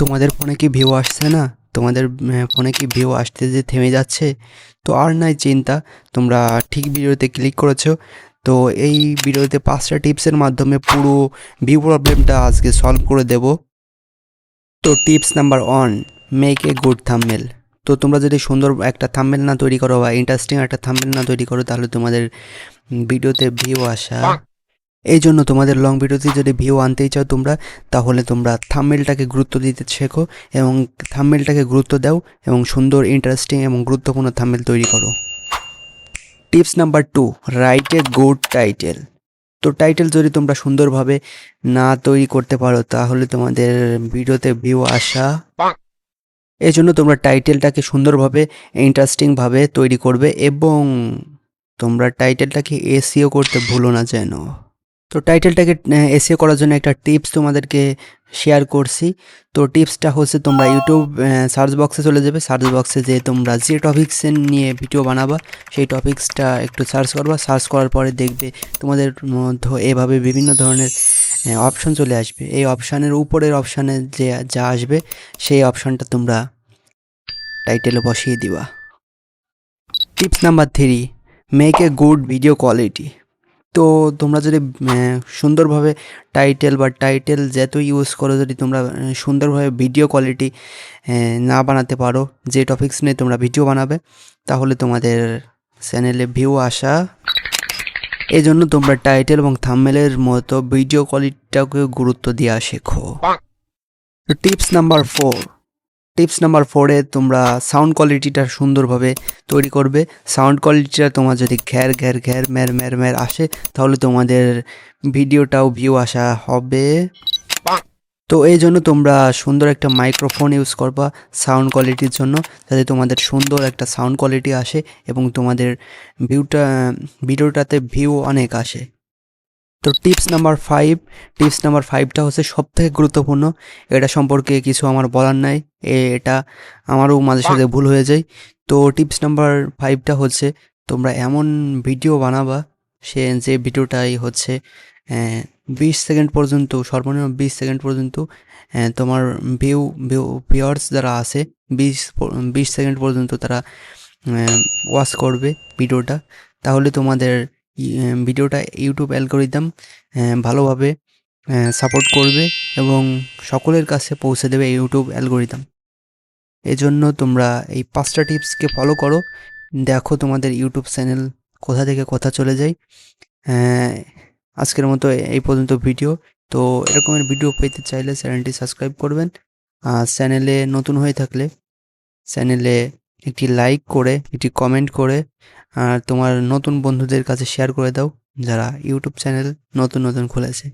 তোমাদের ফোনে কি ভিউ আসছে না? তোমাদের ফোনে কি ভিউ আসতে যে থেমে যাচ্ছে? তো আর নাই চিন্তা, তোমরা ঠিক ভিডিওতে ক্লিক করেছো। তো এই ভিডিওতে 5টা টিপসের মাধ্যমে পুরো ভিউ প্রবলেমটা আজকে সলভ করে দেব। তো tips number 1, make a good thumbnail. তো তোমরা যদি সুন্দর একটা থাম্বনেল না তৈরি করো বা ইন্টারেস্টিং একটা থাম্বনেল না তৈরি করো, তাহলে তোমাদের ভিডিওতে ভিউ আসা, এই জন্য তোমাদের লং ভিডিওতে যদি ভিউ আনতেই চাও তোমরা, তাহলে তোমরা থাম্বনেলটাকে গুরুত্ব দিতে শেখো এবং থাম্বনেলটাকে গুরুত্ব দাও এবং সুন্দর, ইন্টারেস্টিং এবং গুরুত্বপূর্ণ থাম্বনেল তৈরি করো। Tips number 2, write a good title. তো টাইটেল যদি তোমরা সুন্দরভাবে না তৈরি করতে পারো, তাহলে তোমাদের ভিডিওতে ভিউ আসা, এই জন্য তোমরা টাইটেলটাকে সুন্দরভাবে, ইন্টারেস্টিংভাবে তৈরি করবে এবং তোমরা টাইটেলটাকে এসইও করতে ভুলো না যেন। তো টাইটেলটাকে এসইও করার জন্য একটা টিপস তোমাদেরকে শেয়ার করছি। তো টিপসটা হচ্ছে, তোমরা ইউটিউব সার্চ বক্সে চলে যাবে। সার্চ বক্সে যে তোমরা যে টপিক্স নিয়ে ভিডিও বানাবা, সেই টপিক্সটা একটু সার্চ করবা। সার্চ করার পরে দেখবে তোমাদের মধ্যে এভাবে বিভিন্ন ধরনের অপশন চলে আসবে। এই অপশানের উপরের অপশানে যে যা আসবে, সেই অপশানটা তোমরা টাইটেলে বসিয়ে দিবা। Tips number 3, make a good video quality. তো তোমরা যদি সুন্দরভাবে টাইটেল যত ইউজ করো, যদি তোমরা সুন্দরভাবে ভিডিও কোয়ালিটি না বানাতে পারো, যে টপিকস নিয়ে তোমরা ভিডিও বানাবে, তাহলে তোমাদের চ্যানেলে ভিউ আসা, এই জন্য তোমরা টাইটেল এবং থাম্বনেলের মতো ভিডিও কোয়ালিটিটাকে গুরুত্ব দেওয়া শেখো। টিপস নাম্বার 4, তোমরা সাউন্ড কোয়ালিটিটা সুন্দরভাবে তৈরি করবে। সাউন্ড কোয়ালিটিটা তোমার যদি ঘ্যার ঘ্যার ঘ্যার ম্যার ম্যার ম্যার আসে, তাহলে তোমাদের ভিডিওটাও ভিউ আসা হবে। তো এই জন্য তোমরা সুন্দর একটা মাইক্রোফোন ইউজ করবা সাউন্ড কোয়ালিটির জন্য, যাতে তোমাদের সুন্দর একটা সাউন্ড কোয়ালিটি আসে এবং তোমাদের ভিডিওটাতে ভিউ অনেক আসে। তো টিপস নাম্বার 5টা হচ্ছে সবথেকে গুরুত্বপূর্ণ। এটা সম্পর্কে কিছু আমার বলার নাই, এটা আমারও মাঝে সাঝে ভুল হয়ে যায়। তো টিপস নাম্বার 5টা হচ্ছে, তোমরা এমন ভিডিও বানাবা যে ভিডিওটাই হচ্ছে 20 সেকেন্ড পর্যন্ত, সর্বনিম্ন 20 সেকেন্ড পর্যন্ত তোমার ভিউয়ার্স যারা আছে 20 সেকেন্ড পর্যন্ত তারা ওয়াচ করবে ভিডিওটা। তাহলে তোমাদের ভিডিওটা ইউটিউব অ্যালগরিদম ভালোভাবে সাপোর্ট করবে এবং সকলের কাছে পৌঁছে দেবে ইউটিউব অ্যালগরিদম। এজন্য তোমরা এই 5টা টিপসকে ফলো করো, দেখো তোমাদের ইউটিউব চ্যানেল কোথা থেকে কোথা চলে যায়। আজকের মতো এই পর্যন্ত ভিডিও। তো এরকমের ভিডিও পেতে চাইলে চ্যানেলটি সাবস্ক্রাইব করবেন। আর চ্যানেলে নতুন হয়ে থাকলে চ্যানেলে একটি লাইক করে, একটি কমেন্ট করে, আর তোমার নতুন বন্ধুদের কাছে শেয়ার করে দাও, যারা ইউটিউব চ্যানেল নতুন খুলেছে।